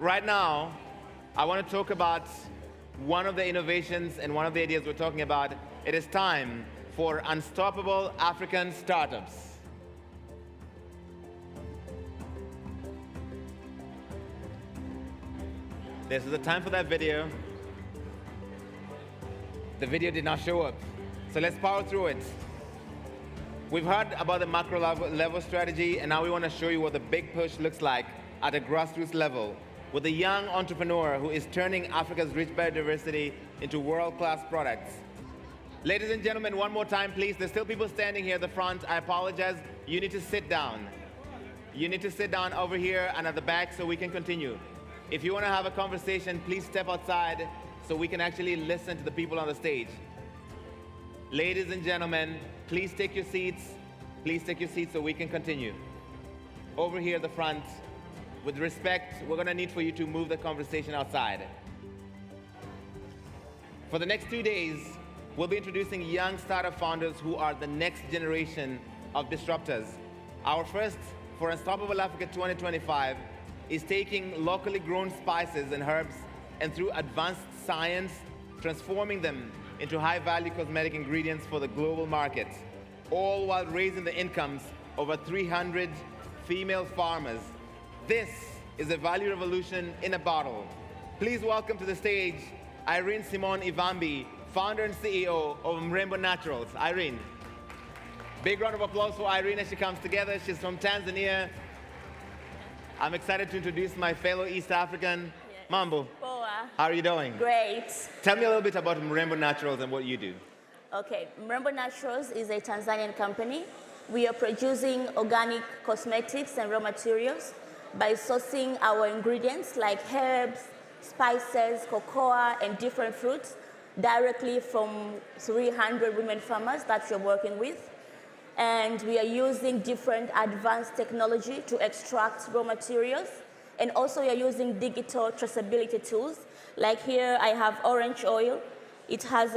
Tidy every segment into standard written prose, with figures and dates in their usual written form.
Right now, I want to talk about one of the innovations and one of the ideas we're talking about. It is time for unstoppable African startups. This is the time for that video. The video did not show up, so let's power through it. We've heard about the macro level strategy, and now we want to show you what the big push looks like at a grassroots level with a young entrepreneur who is turning Africa's rich biodiversity into world-class products. Ladies and gentlemen, one more time, please. There's still people standing here at the front. I apologize. You need to sit down. You need to sit down over here and at the back so we can continue. If you want to have a conversation, please step outside so we can actually listen to the people on the stage. Ladies and gentlemen, please take your seats. Please take your seats so we can continue. Over here at the front, with respect, we're going to need for you to move the conversation outside. For the next 2 days, we'll be introducing young startup founders who are the next generation of disruptors. Our first for Unstoppable Africa 2025 is taking locally grown spices and herbs and through advanced science, transforming them into high-value cosmetic ingredients for the global market, all while raising the incomes of over 300 female farmers. This is a value revolution in a bottle. Please welcome to the stage Irene Ivambi, founder and CEO of Rainbow Naturals. Irene. Big round of applause for Irene as she comes together. She's from Tanzania. I'm excited to introduce my fellow East African. Yes. Mambo. Boa. How are you doing? Great. Tell me a little bit about Rainbow Naturals and what you do. Okay, Rainbow Naturals is a Tanzanian company. We are producing organic cosmetics and raw materials by sourcing our ingredients like herbs, spices, cocoa, and different fruits directly from 300 women farmers that we're working with. And we are using different advanced technology to extract raw materials. And also we are using digital traceability tools. Like here I have orange oil. It has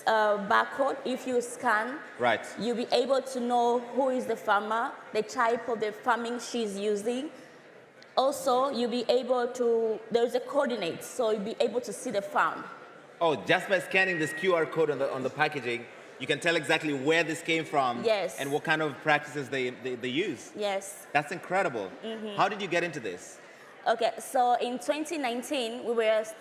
a barcode. If you scan, right, you'll be able to know who is the farmer, the type of the farming she's using. Also, you'll be able to, there's a coordinate, so you'll be able to see the farm. Oh, just by scanning this QR code on the packaging, you can tell exactly where this came from. Yes. And what kind of practices they use. Yes. That's incredible. Mm-hmm. How did you get into this? Okay, so in 2019,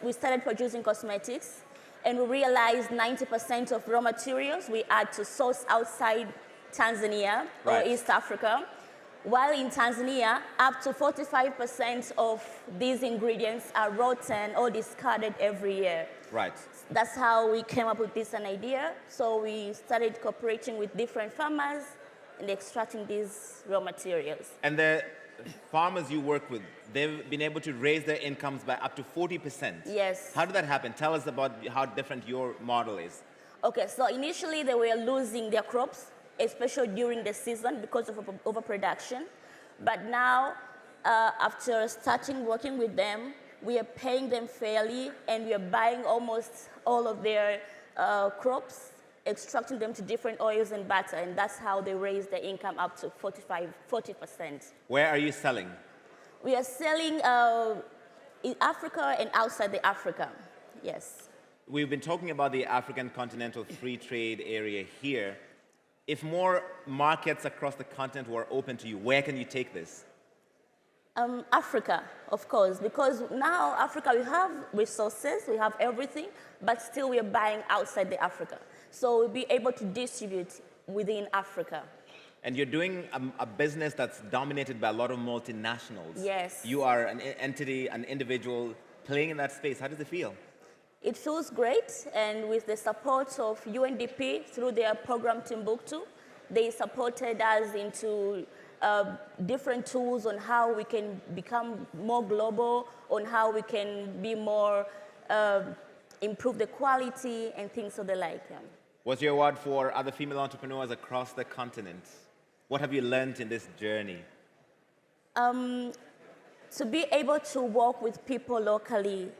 we started producing cosmetics, and we realized 90% of raw materials we had to source outside Tanzania or East Africa. While in Tanzania, up to 45% of these ingredients are rotten or discarded every year. Right. That's how we came up with this idea. So we started cooperating with different farmers and extracting these raw materials. And the farmers you work with, they've been able to raise their incomes by up to 40%. Yes. How did that happen? Tell us about how different your model is. Okay, so initially they were losing their crops, especially during the season because of overproduction. But now, after starting working with them, we are paying them fairly, and we are buying almost all of their crops, extracting them to different oils and butter, and that's how they raise their income up to 40%. Where are you selling? We are selling in Africa and outside the Africa, yes. We've been talking about the African Continental Free Trade Area here. If more markets across the continent were open to you, where can you take this? Africa, of course, because now Africa, we have resources, we have everything, but still we are buying outside the Africa. So we'll be able to distribute within Africa. And you're doing a business that's dominated by a lot of multinationals. Yes. You are an entity, an individual playing in that space. How does it feel? It feels great, and with the support of UNDP through their program Timbuktu, they supported us into different tools on how we can become more global, on how we can be more, improve the quality and things of the like. Yeah. What's your word for other female entrepreneurs across the continent? What have you learned in this journey? To be able to work with people locally.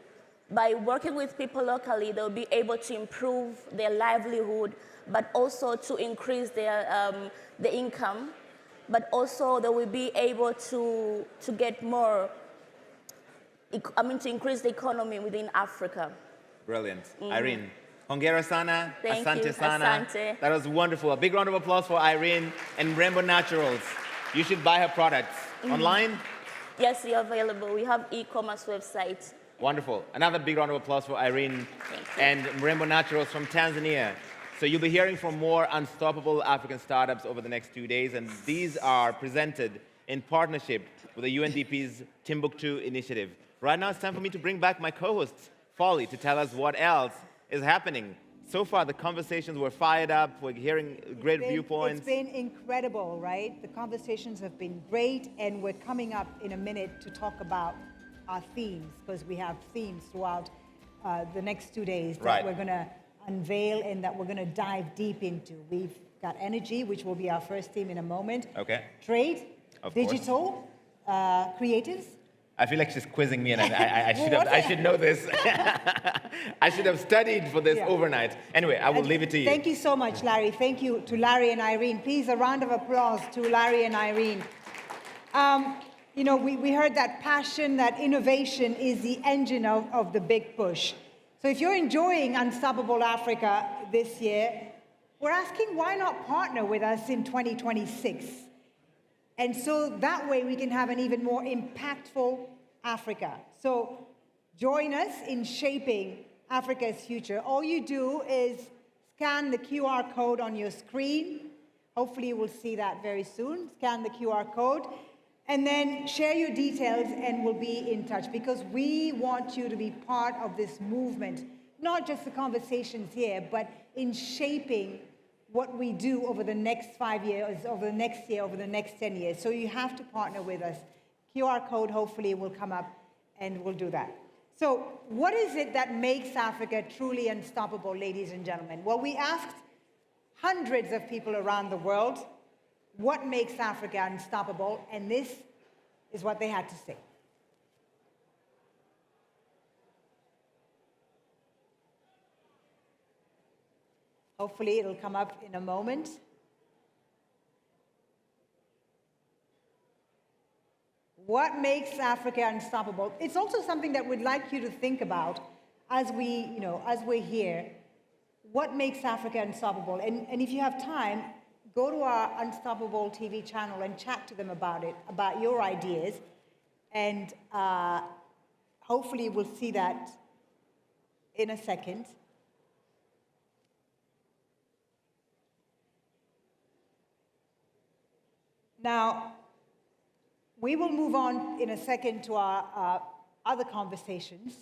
By working with people locally, they'll be able to improve their livelihood, but also to increase their the income, but also they will be able to get more to increase the economy within Africa. Brilliant. Irene, hongera sana, Thank asante you, sana. asante. That was wonderful. A big round of applause for Irene and Rainbow Naturals. You should buy her products. Online? Yes, we are available. We have e-commerce website. Wonderful. Another big round of applause for Irene and Rainbow Naturals from Tanzania. So you'll be hearing from more unstoppable African startups over the next 2 days, and these are presented in partnership with the UNDP's Timbuktu initiative. Right now, it's time for me to bring back my co-host, Folly, to tell us what else is happening. So far, the conversations were fired up. We're hearing great viewpoints. It's been incredible, right? The conversations have been great, and we're coming up in a minute to talk about our themes, because we have themes throughout the next 2 days that we're going to unveil and that we're going to dive deep into. We've got energy, which will be our first theme in a moment. Okay. Trade, Of digital, creatives. I feel like she's quizzing me, and I should know this. I should have studied for this overnight. Anyway, I will leave it to you. Thank you so much, Larry. Thank you to Larry and Irene. Please, a round of applause to Larry and Irene. You know, we heard that passion, that innovation is the engine of the big push. So if you're enjoying Unstoppable Africa this year, we're asking why not partner with us in 2026? And so that way we can have an even more impactful Africa. So join us in shaping Africa's future. All you do is scan the QR code on your screen. Hopefully you will see that very soon. Scan the QR code. And then share your details and we'll be in touch, because we want you to be part of this movement, not just the conversations here, but in shaping what we do over the next 5 years, over the next year, over the next 10 years. So you have to partner with us. QR code hopefully will come up and we'll do that. So what is it that makes Africa truly unstoppable, ladies and gentlemen? Well, we asked hundreds of people around the world what makes Africa unstoppable, and this is what they had to say. Hopefully it'll come up in a moment. What makes Africa unstoppable? It's also something that we'd like you to think about as we're here. What makes Africa unstoppable? And if you have time, go to our Unstoppable TV channel and chat to them about it, about your ideas. And hopefully we'll see that in a second. Now, we will move on in a second to our other conversations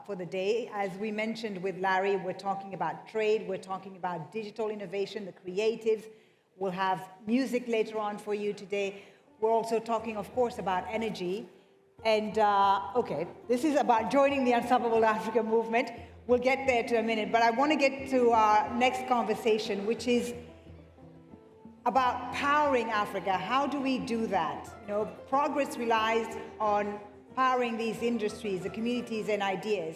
for the day. As we mentioned with Larry, we're talking about trade, we're talking about digital innovation, the creatives. We'll have music later on for you today. We're also talking, of course, about energy. And, okay, this is about joining the Unstoppable Africa movement. We'll get there to a minute, but I want to get to our next conversation, which is about powering Africa. How do we do that? You know, progress relies on powering these industries, the communities and ideas.